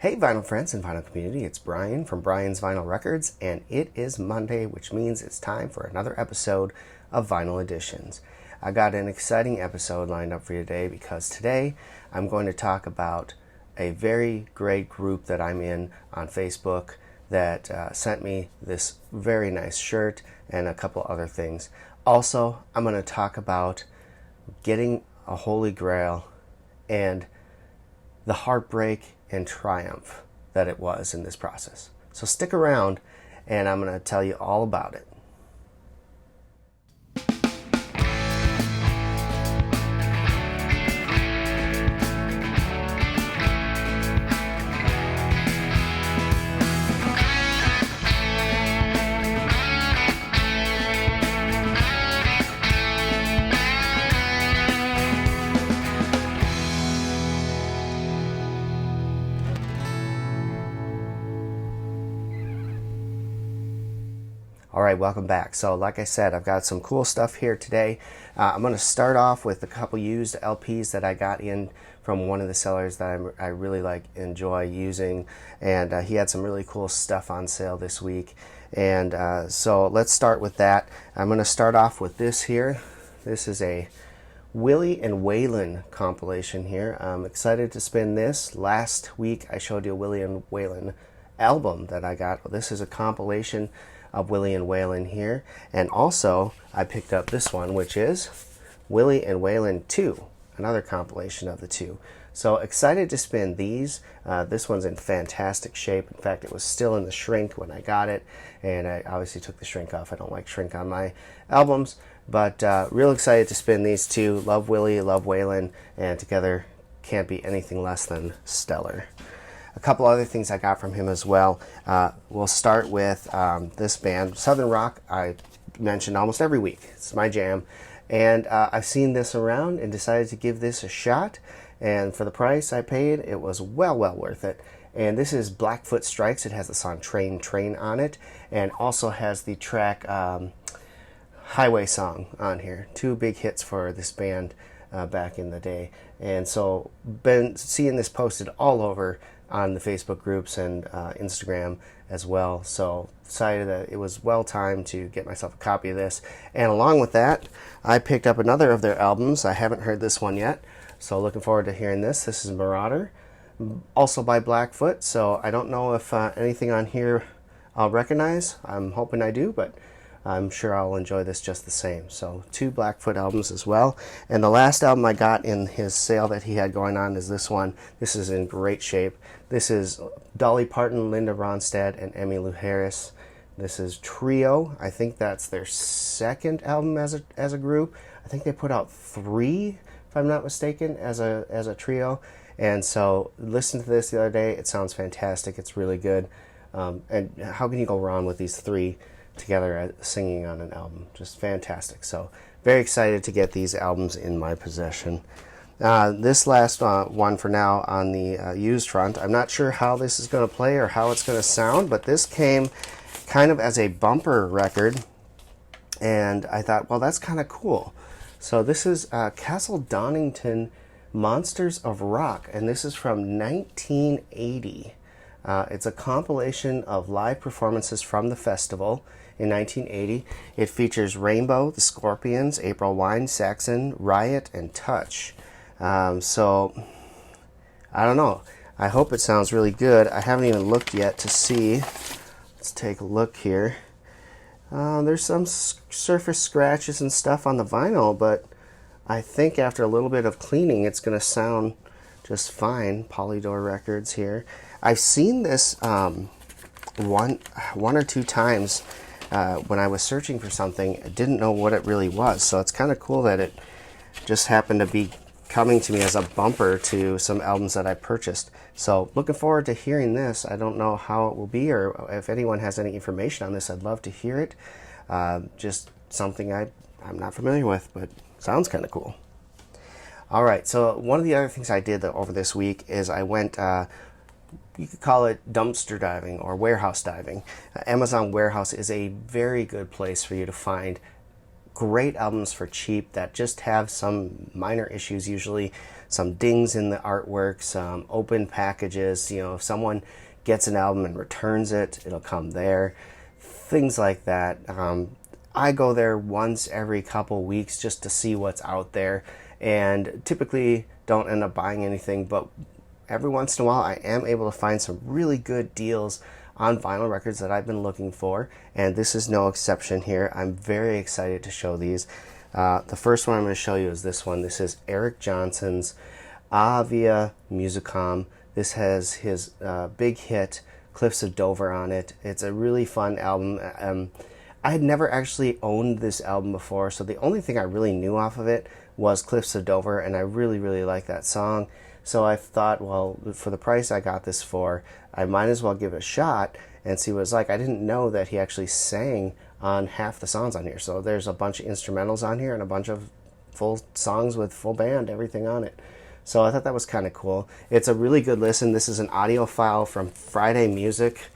Hey vinyl friends and vinyl community, it's Brian from Brian's Vinyl Records, and it is Monday, which means it's time for another episode of Vinyl Editions. I got an exciting episode lined up for you today because today I'm going to talk about a very great group that I'm in on Facebook that sent me this very nice shirt and a couple other things. Also, I'm going to talk about getting a Holy Grail and the heartbreak and triumph that it was in this process. So stick around and I'm going to tell you all about it. All right, welcome back. So like I said, I've got some cool stuff here today. I'm going to start off with a couple used LPs that I got in from one of the sellers that I really enjoy using, and he had some really cool stuff on sale this week. And so let's start with that. I'm going to start off with this here. This is a Willie and Waylon compilation here. I'm excited to spin this. Last week I showed you a Willie and Waylon album that I got. Well, this is a compilation of Willie and Waylon here, and also I picked up this one, which is Willie and Waylon 2, another compilation of the two. So excited to spin these. This one's in fantastic shape. In fact, it was still in the shrink when I got it, and I obviously took the shrink off. I don't like shrink on my albums, but real excited to spin these two. Love Willie, love Waylon, and together can't be anything less than stellar. A couple other things I got from him as well. We'll start with this band, Southern Rock. I mention almost every week. It's my jam. And I've seen this around and decided to give this a shot. And for the price I paid, it was well worth it. And this is Blackfoot Strikes. It has the song Train on it, and also has the track Highway Song on here. Two big hits for this band back in the day. And so been seeing this posted all over on the Facebook groups and Instagram as well. So decided that it was well timed to get myself a copy of this. And along with that, I picked up another of their albums. I haven't heard this one yet, so looking forward to hearing this. This is Marauder, also by Blackfoot. So I don't know if anything on here I'll recognize. I'm hoping I do, but I'm sure I'll enjoy this just the same. So two Blackfoot albums as well. And the last album I got in his sale that he had going on is this one. This is in great shape. This is Dolly Parton, Linda Ronstadt, and Emmylou Harris. This is Trio. I think that's their second album as a group. I think they put out 3, if I'm not mistaken, as a trio. And so listen to this the other day. It sounds fantastic. It's really good. And how can you go wrong with these 3 together singing on an album? Just fantastic. So very excited to get these albums in my possession. This last one for now on the used front, I'm not sure how this is going to play or how it's going to sound, but this came kind of as a bumper record, and I thought, well, that's kind of cool. So this is Castle Donington Monsters of Rock, and this is from 1980. It's a compilation of live performances from the festival in 1980. It features Rainbow, the Scorpions, April Wine, Saxon, Riot, and Touch. So I don't know. I hope it sounds really good. I haven't even looked yet to see. Let's take a look here. There's some surface scratches and stuff on the vinyl, but I think after a little bit of cleaning, it's going to sound just fine. Polydor Records here. I've seen this one or two times when I was searching for something. I didn't know what it really was, so it's kind of cool that it just happened to be coming to me as a bumper to some albums that I purchased. So looking forward to hearing this. I don't know how it will be, or if anyone has any information on this, I'd love to hear it. Just something I'm not familiar with, but sounds kind of cool. All right, so one of the other things I did over this week is I went, you could call it dumpster diving or warehouse diving. Amazon Warehouse is a very good place for you to find great albums for cheap that just have some minor issues, usually some dings in the artwork, some open packages. You know, if someone gets an album and returns it, it'll come there. Things like that. I go there once every couple weeks just to see what's out there, and typically don't end up buying anything, but every once in a while I am able to find some really good deals on vinyl records that I've been looking for, and this is no exception here. I'm very excited to show these. The first one I'm going to show you is this one. This is Eric Johnson's Avia Musicom. This has his big hit Cliffs of Dover on it. It's a really fun album. I had never actually owned this album before, so the only thing I really knew off of it was Cliffs of Dover, and I really, really like that song. So I thought, well, for the price I got this for, I might as well give it a shot and see what it's like. I didn't know that he actually sang on half the songs on here. So there's a bunch of instrumentals on here and a bunch of full songs with full band, everything on it. So I thought that was kind of cool. It's a really good listen. This is an audio file from Friday Music,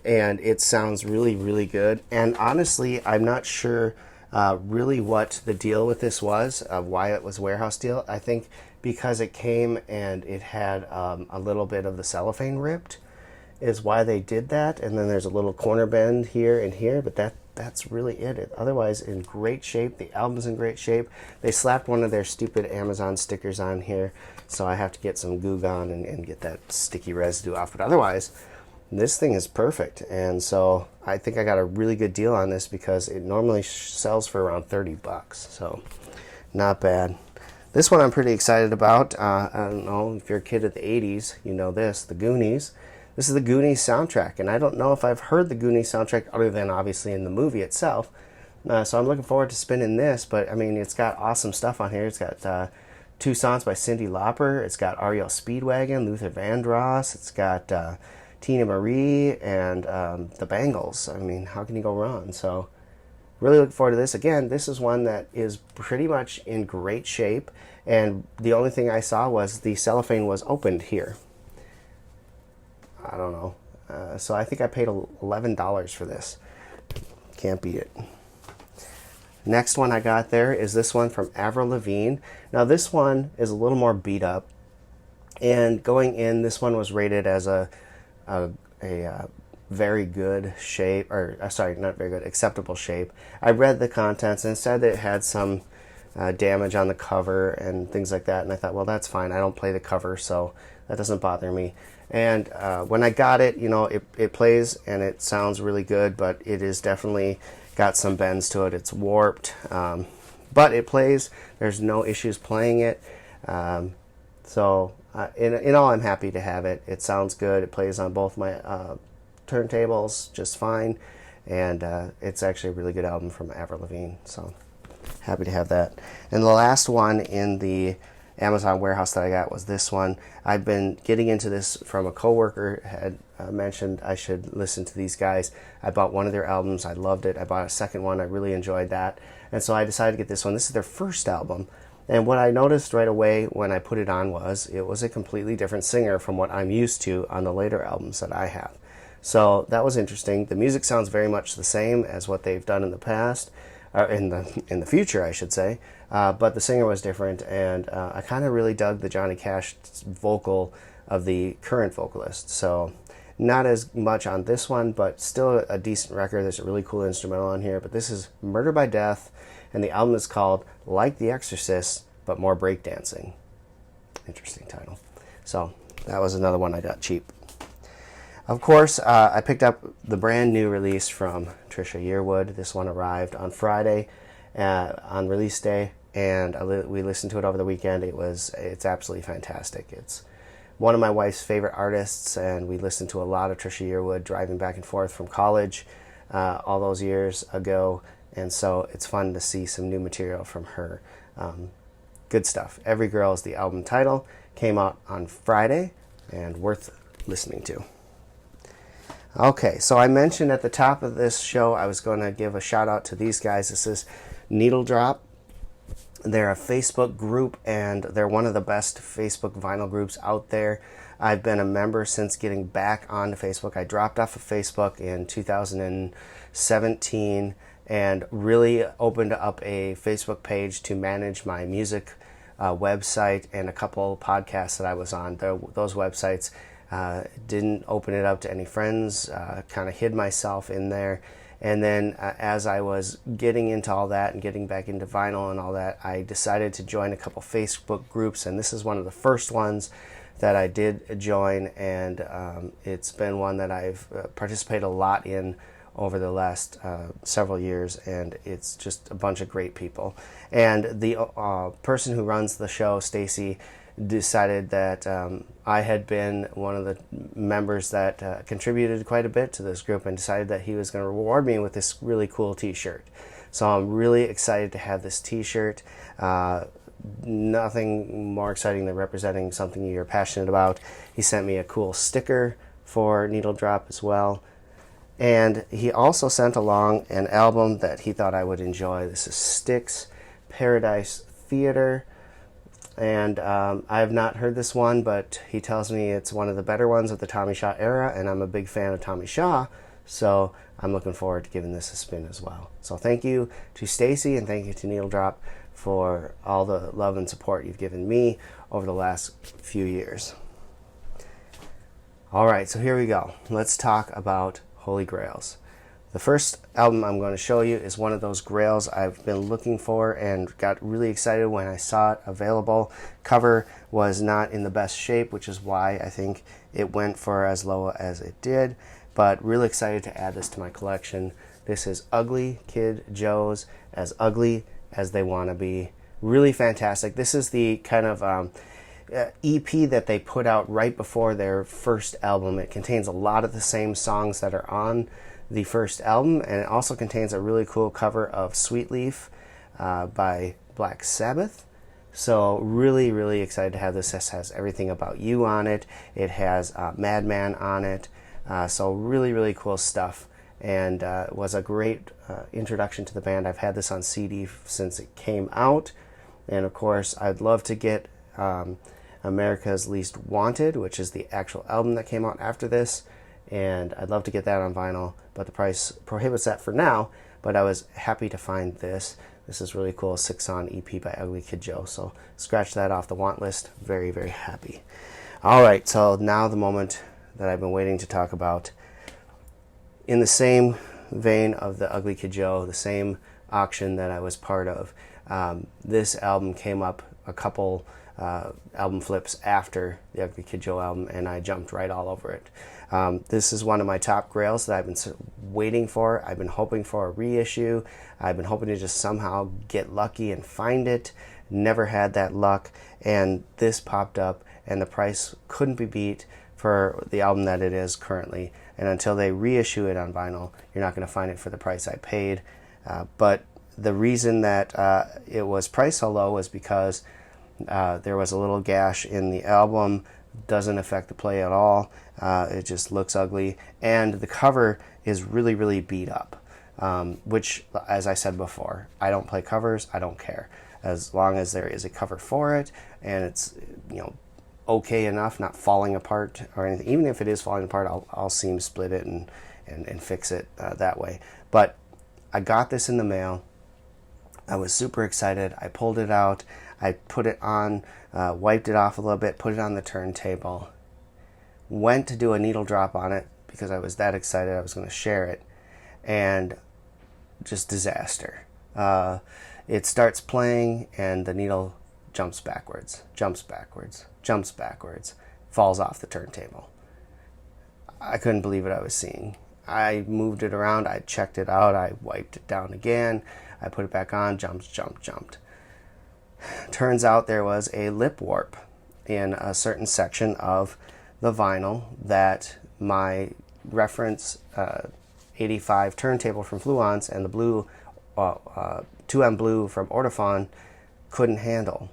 and it sounds really, really good. And honestly, I'm not sure really what the deal with this was, why it was a warehouse deal. I think because it came and it had a little bit of the cellophane ripped is why they did that. And then there's a little corner bend here and here, but that's really it. Otherwise, in great shape. The album's in great shape. They slapped one of their stupid Amazon stickers on here, so I have to get some Goo Gone and get that sticky residue off. But otherwise, this thing is perfect. And so I think I got a really good deal on this because it normally sells for around $30. So not bad. This one I'm pretty excited about. I don't know if you're a kid of the 80s, you know this, the Goonies. This is the Goonies soundtrack, and I don't know if I've heard the Goonies soundtrack other than obviously in the movie itself. So I'm looking forward to spinning this, but I mean, it's got awesome stuff on here. It's got 2 songs by Cyndi Lauper. It's got R.E.L. Speedwagon, Luther Vandross. It's got Tina Marie and the Bangles. I mean, how can you go wrong? So really looking forward to this. Again, this is one that is pretty much in great shape, and the only thing I saw was the cellophane was opened here. I don't know. So I think I paid $11 for this. Can't beat it. Next one I got there is this one from Avril Lavigne. Now this one is a little more beat up, and going in, this one was rated as a very good shape, or sorry, not very good, acceptable shape. I read the contents and it said that it had some damage on the cover and things like that, and I thought, well, that's fine. I don't play the cover, so that doesn't bother me. And when I got it, you know, it plays and it sounds really good, but it is definitely got some bends to it. It's warped, but it plays. There's no issues playing it. So in all, I'm happy to have it. It sounds good. It plays on both my turntables just fine, and it's actually a really good album from Avril Lavigne. So happy to have that. And the last one in the Amazon warehouse that I got was this one. I've been getting into this from a coworker had mentioned I should listen to these guys. I bought one of their albums. I loved it. I bought a second one. I really enjoyed that. And so I decided to get this one. This is their first album. And what I noticed right away when I put it on was it was a completely different singer from what I'm used to on the later albums that I have. So that was interesting. The music sounds very much the same as what they've done in the past, or in the future, I should say. But the singer was different, and I kind of really dug the Johnny Cash vocal of the current vocalist. So not as much on this one, but still a decent record. There's a really cool instrumental on here. But this is Murder by Death, and the album is called Like the Exorcist, but more breakdancing. Interesting title. So that was another one I got cheap. Of course, I picked up the brand new release from Trisha Yearwood. This one arrived on Friday on release day, and we listened to it over the weekend. It's absolutely fantastic. It's one of my wife's favorite artists, and we listened to a lot of Trisha Yearwood driving back and forth from college all those years ago, and so it's fun to see some new material from her. Good stuff. Every Girl is the album title. Came out on Friday, and worth listening to. Okay, so I mentioned at the top of this show I was going to give a shout out to these guys. This is Needle Drop. They're a Facebook group, and they're one of the best Facebook vinyl groups out there. I've been a member since getting back onto Facebook. I dropped off of Facebook in 2017, and really opened up a Facebook page to manage my music website and a couple podcasts that I was on. Those websites didn't open it up to any friends, kind of hid myself in there. And then as I was getting into all that and getting back into vinyl and all that, I decided to join a couple Facebook groups, and this is one of the first ones that I did join, and it's been one that I've participated a lot in over the last several years, and it's just a bunch of great people. And the person who runs the show, Stacy, decided that I had been one of the members that contributed quite a bit to this group, and decided that he was going to reward me with this really cool t-shirt. So I'm really excited to have this t-shirt. Nothing more exciting than representing something you're passionate about. He sent me a cool sticker for Needle Drop as well. And he also sent along an album that he thought I would enjoy. This is Styx Paradise Theater. And I have not heard this one, but he tells me it's one of the better ones of the Tommy Shaw era, and I'm a big fan of Tommy Shaw, so I'm looking forward to giving this a spin as well. So thank you to Stacy, and thank you to Needle Drop for all the love and support you've given me over the last few years. All right, so here we go. Let's talk about Holy Grails. The first album I'm going to show you is one of those Grails I've been looking for and got really excited when I saw it available. Cover was not in the best shape, which is why I think it went for as low as it did, but really excited to add this to my collection. This is Ugly Kid Joe's As Ugly as They Want to Be. Really fantastic. This is the kind of EP that they put out right before their first album. It contains a lot of the same songs that are on the first album, and it also contains a really cool cover of Sweet Leaf by Black Sabbath. So really excited to have this. This has Everything About You on it. It has Madman on it. So really cool stuff, and was a great introduction to the band. I've had this on CD since it came out, and of course I'd love to get America's Least Wanted, which is the actual album that came out after this, and I'd love to get that on vinyl, but the price prohibits that for now. But I was happy to find this. This is really cool, 6-song EP by Ugly Kid Joe, so scratch that off the want list. Very happy. Alright, so now the moment that I've been waiting to talk about. In the same vein of the Ugly Kid Joe, the same auction that I was part of, this album came up a couple album flips after the Ugly Kid Joe album, and I jumped right all over it. This is one of my top Grails that I've been waiting for. I've been hoping for a reissue. I've been hoping to just somehow get lucky and find it. Never had that luck, and this popped up, and the price couldn't be beat for the album that it is currently. And until they reissue it on vinyl, you're not going to find it for the price I paid. But the reason that it was priced so low was because there was a little gash in the album. Doesn't affect the play at all. It just looks ugly, and the cover is really beat up, which, as I said before, I don't play covers. I don't care as long as there is a cover for it and it's okay enough, not falling apart or anything. Even if it is falling apart, I'll seam split it and fix it that way. But I got this in the mail. I was super excited. I pulled it out. I put it on, wiped it off a little bit, put it on the turntable, went to do a needle drop on it because I was that excited I was going to share it, and just disaster. It starts playing and the needle jumps backwards, falls off the turntable. I couldn't believe what I was seeing. I moved it around, I checked it out, I wiped it down again, I put it back on, jumped. Turns out there was a lip warp in a certain section of the vinyl that my reference 85 turntable from Fluence and the blue 2M blue from Ortofon couldn't handle.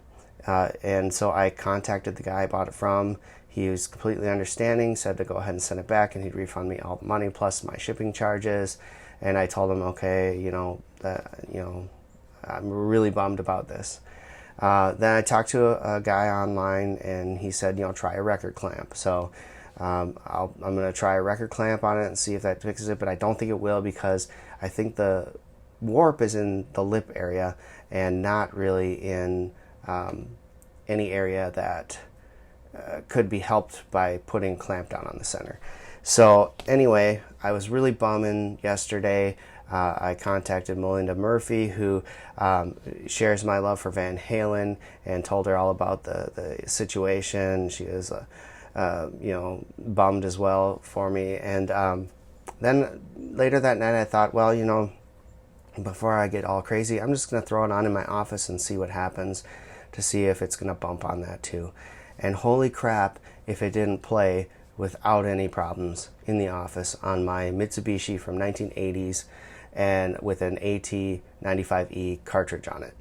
And so I contacted the guy I bought it from. He was completely understanding, said to go ahead and send it back, and he'd refund me all the money plus my shipping charges. And I told him, okay, I'm really bummed about this. Then I talked to a guy online, and he said, try a record clamp. So I'm going to try a record clamp on it and see if that fixes it, but I don't think it will, because I think the warp is in the lip area and not really in any area that could be helped by putting clamp down on the center. So anyway, I was really bumming yesterday. I contacted Melinda Murphy, who shares my love for Van Halen, and told her all about the situation. She was bummed as well for me. And then later that night I thought, well, before I get all crazy, I'm just going to throw it on in my office and see what happens, to see if it's going to bump on that too. And holy crap, if it didn't play without any problems in the office on my Mitsubishi from 1980s and with an AT95E cartridge on it.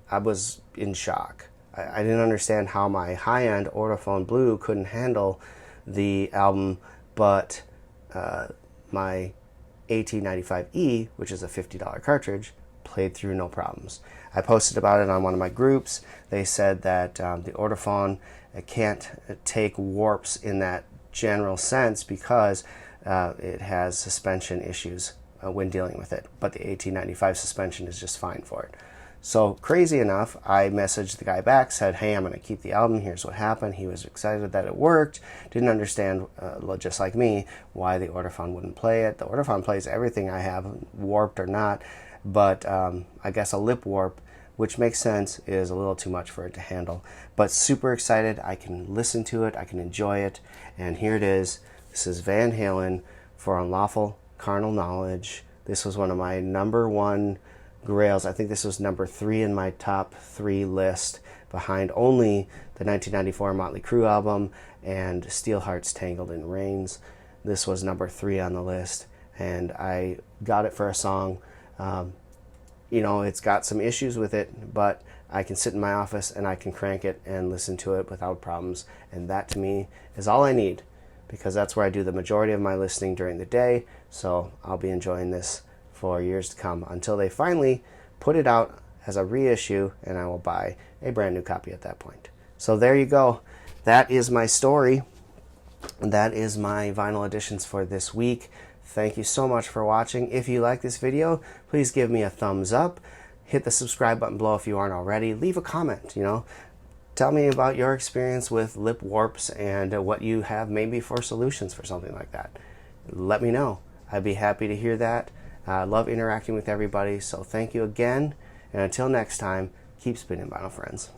I was in shock. I didn't understand how my high-end Orthophone Blue couldn't handle the album, but my AT95E, which is a $50 cartridge, played through no problems. I posted about it on one of my groups. They said that the Orthophone can't take warps in that general sense because it has suspension issues when dealing with it, but the AT95 suspension is just fine for it. So crazy enough, I messaged the guy back, said, hey, I'm going to keep the album, here's what happened. He was excited that it worked, didn't understand, just like me, why the Orthophone wouldn't play it. The Orthophone plays everything I have, warped or not, but I guess a lip warp, which makes sense, is a little too much for it to handle. But super excited, I can listen to it, I can enjoy it, and here it is. This is Van Halen for Unlawful Carnal Knowledge. This was one of my #1 Grails. I think this was #3 in my top 3 list, behind only the 1994 Motley Crue album and Steelheart's Tangled in Rains. This was #3 on the list, and I got it for a song. It's got some issues with it, but I can sit in my office and I can crank it and listen to it without problems, and that to me is all I need, because that's where I do the majority of my listening during the day. So I'll be enjoying this for years to come until they finally put it out as a reissue, and I will buy a brand new copy at that point. So there you go. That is my story. That is my vinyl editions for this week. Thank you so much for watching. If you like this video, please give me a thumbs up. Hit the subscribe button below if you aren't already. Leave a comment, Tell me about your experience with lip warps and what you have maybe for solutions for something like that. Let me know. I'd be happy to hear that. I love interacting with everybody, so thank you again. And until next time, keep spinning, vinyl friends.